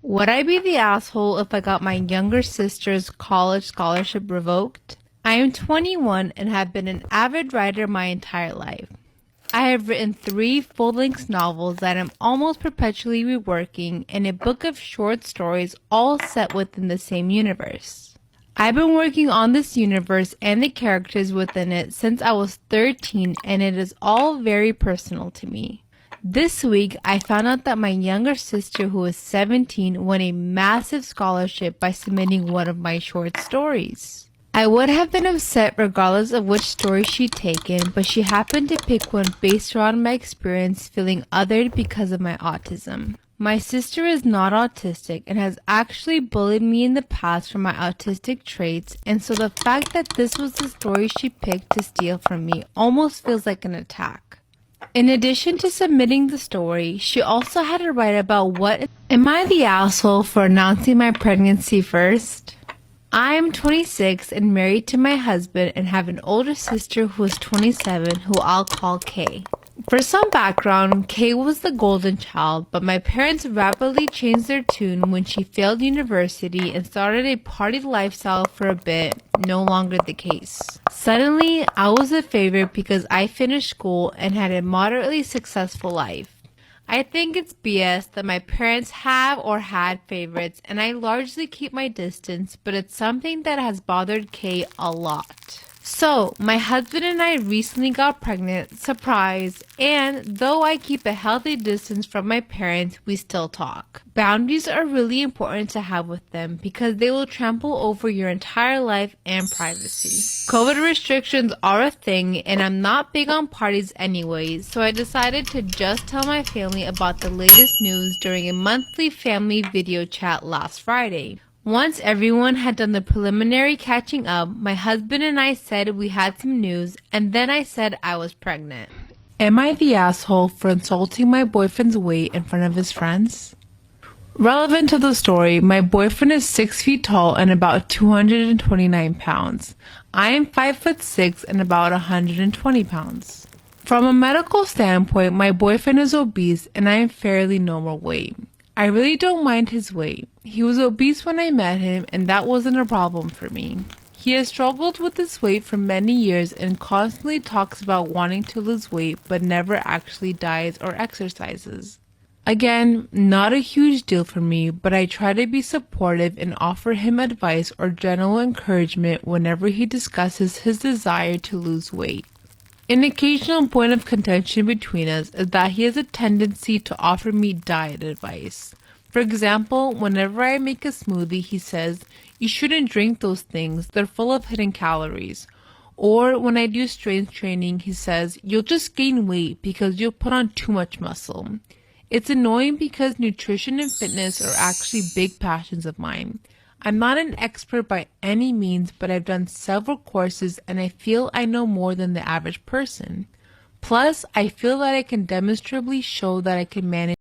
Would I be the asshole if I got my younger sister's college scholarship revoked? I am 21 and have been an avid writer my entire life. I have written 3 full-length novels that I'm almost perpetually reworking and a book of short stories all set within the same universe. I've been working on this universe and the characters within it since I was 13 and it is all very personal to me. This week, I found out that my younger sister, who is 17, won a massive scholarship by submitting one of my short stories. I would have been upset regardless of which story she'd taken, but she happened to pick one based around my experience feeling othered because of my autism. My sister is not autistic and has actually bullied me in the past for my autistic traits, and so the fact that this was the story she picked to steal from me almost feels like an attack. In addition to submitting the story, she also had to write about what... Am I the asshole for announcing my pregnancy first? I am 26 and married to my husband and have an older sister who is 27 who I'll call Kay. For some background, Kay was the golden child, but my parents rapidly changed their tune when she failed university and started a party lifestyle for a bit, no longer the case. Suddenly, I was a favorite because I finished school and had a moderately successful life. I think it's BS that my parents have or had favorites, and I largely keep my distance, but it's something that has bothered Kay a lot. So, my husband and I recently got pregnant, surprise, and though I keep a healthy distance from my parents, we still talk. Boundaries are really important to have with them because they will trample over your entire life and privacy. COVID restrictions are a thing, and I'm not big on parties anyways, so I decided to just tell my family about the latest news during a monthly family video chat last Friday. Once everyone had done the preliminary catching up, my husband and I said we had some news, and then I said I was pregnant. Am I the asshole for insulting my boyfriend's weight in front of his friends? Relevant to the story, my boyfriend is 6 feet tall and about 229 pounds. I am 5'6" and about 120 pounds. From a medical standpoint, my boyfriend is obese and I am fairly normal weight. I really don't mind his weight. He was obese when I met him and that wasn't a problem for me. He has struggled with his weight for many years and constantly talks about wanting to lose weight but never actually diets or exercises. Again, not a huge deal for me, but I try to be supportive and offer him advice or general encouragement whenever he discusses his desire to lose weight. An occasional point of contention between us is that he has a tendency to offer me diet advice. For example, whenever I make a smoothie, he says, "You shouldn't drink those things, they're full of hidden calories." Or when I do strength training, he says, "You'll just gain weight because you'll put on too much muscle." It's annoying because nutrition and fitness are actually big passions of mine. I'm not an expert by any means, but I've done several courses and I feel I know more than the average person. Plus, I feel that I can demonstrably show that I can manage